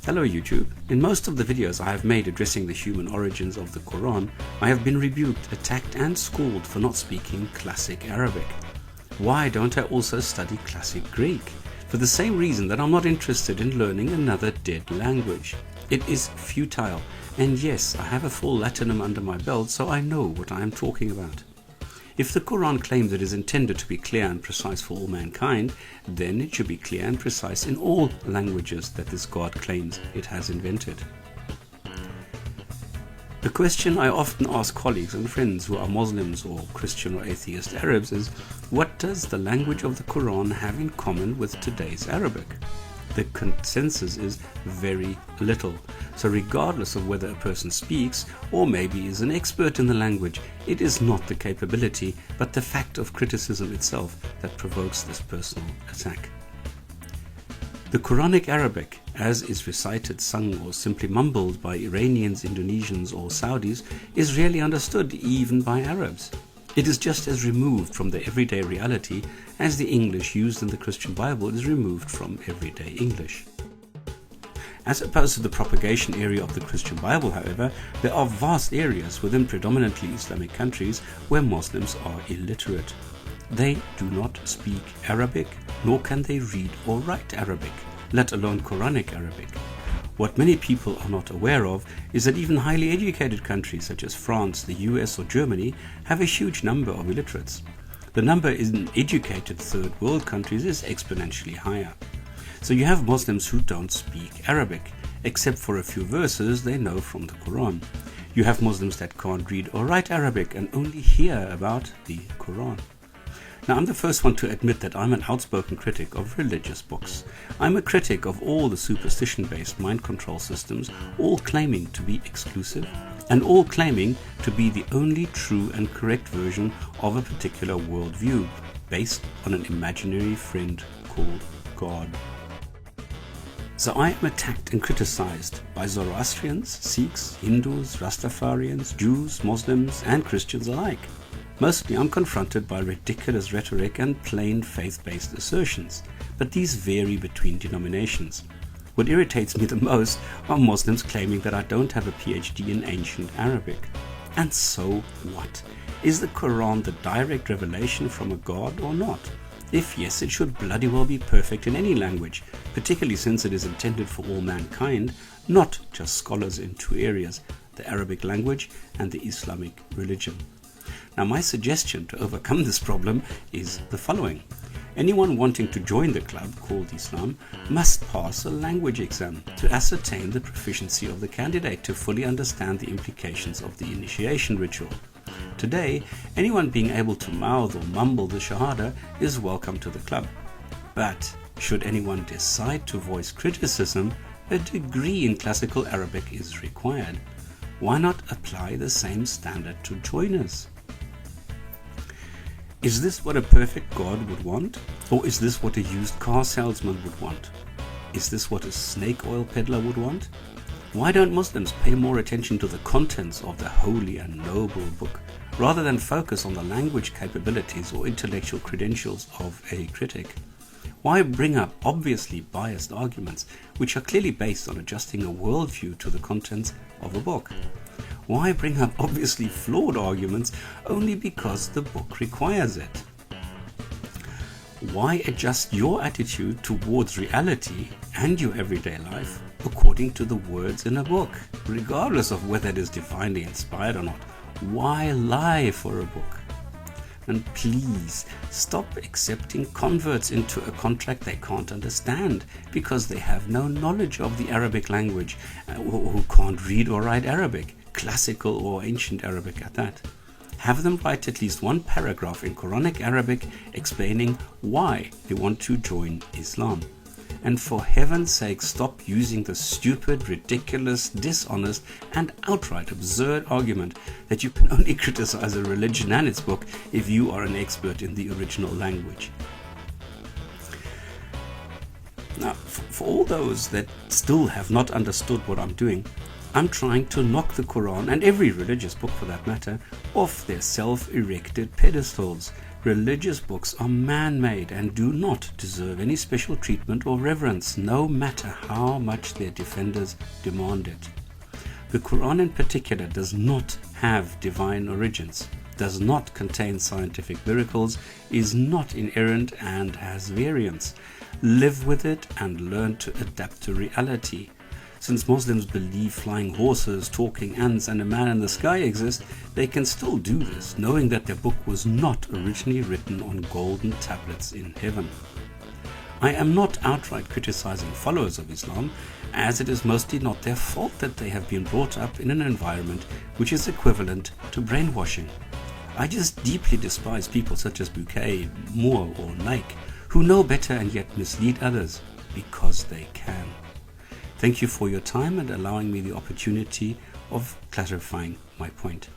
Hello YouTube. In most of the videos I have made addressing the human origins of the Quran, I have been rebuked, attacked and schooled for not speaking classic Arabic. Why don't I also study classic Greek? For the same reason that I'm not interested in learning another dead language. It is futile, and yes, I have a full Latinum under my belt, so I know what I am talking about. If the Quran claims it is intended to be clear and precise for all mankind, then it should be clear and precise in all languages that this God claims it has invented. The question I often ask colleagues and friends who are Muslims or Christian or atheist Arabs is, what does the language of the Quran have in common with today's Arabic? The consensus is very little. So regardless of whether a person speaks or maybe is an expert in the language, it is not the capability but the fact of criticism itself that provokes this personal attack. The Quranic Arabic, as is recited, sung or simply mumbled by Iranians, Indonesians or Saudis, is rarely understood even by Arabs. It is just as removed from the everyday reality as the English used in the Christian Bible is removed from everyday English. As opposed to the propagation area of the Christian Bible, however, there are vast areas within predominantly Islamic countries where Muslims are illiterate. They do not speak Arabic, nor can they read or write Arabic, let alone Quranic Arabic. What many people are not aware of is that even highly educated countries such as France, the US or Germany have a huge number of illiterates. The number in educated third world countries is exponentially higher. So you have Muslims who don't speak Arabic, except for a few verses they know from the Quran. You have Muslims that can't read or write Arabic and only hear about the Quran. Now, I'm the first one to admit that I'm an outspoken critic of religious books. I'm a critic of all the superstition-based mind control systems, all claiming to be exclusive, and all claiming to be the only true and correct version of a particular worldview, based on an imaginary friend called God. So I am attacked and criticized by Zoroastrians, Sikhs, Hindus, Rastafarians, Jews, Muslims, and Christians alike. Mostly I'm confronted by ridiculous rhetoric and plain faith-based assertions, but these vary between denominations. What irritates me the most are Muslims claiming that I don't have a PhD in ancient Arabic. And so what? Is the Quran the direct revelation from a god or not? If yes, it should bloody well be perfect in any language, particularly since it is intended for all mankind, not just scholars in two areas, the Arabic language and the Islamic religion. Now, my suggestion to overcome this problem is the following. Anyone wanting to join the club called Islam must pass a language exam to ascertain the proficiency of the candidate to fully understand the implications of the initiation ritual. Today, anyone being able to mouth or mumble the Shahada is welcome to the club. But should anyone decide to voice criticism, a degree in classical Arabic is required. Why not apply the same standard to joiners? Is this what a perfect God would want? Or is this what a used car salesman would want? Is this what a snake oil peddler would want? Why don't Muslims pay more attention to the contents of the holy and noble book, rather than focus on the language capabilities or intellectual credentials of a critic? Why bring up obviously biased arguments, which are clearly based on adjusting a worldview to the contents of a book? Why bring up obviously flawed arguments only because the book requires it? Why adjust your attitude towards reality and your everyday life according to the words in a book, regardless of whether it is divinely inspired or not? Why lie for a book? And please stop accepting converts into a contract they can't understand because they have no knowledge of the Arabic language or who can't read or write Arabic, classical or ancient Arabic at that. Have them write at least one paragraph in Quranic Arabic explaining why they want to join Islam. And for heaven's sake, stop using the stupid, ridiculous, dishonest, and outright absurd argument that you can only criticize a religion and its book if you are an expert in the original language. Now, for all those that still have not understood what I'm doing, I'm trying to knock the Quran, and every religious book for that matter, off their self-erected pedestals, Religious books are man-made and do not deserve any special treatment or reverence, no matter how much their defenders demand it. The Quran in particular does not have divine origins, does not contain scientific miracles, is not inerrant and has variants. Live with it and learn to adapt to reality. Since Muslims believe flying horses, talking ants and a man in the sky exist, they can still do this, knowing that their book was not originally written on golden tablets in heaven. I am not outright criticizing followers of Islam, as it is mostly not their fault that they have been brought up in an environment which is equivalent to brainwashing. I just deeply despise people such as Bouquet, Moore or Naik, who know better and yet mislead others because they can. Thank you for your time and allowing me the opportunity of clarifying my point.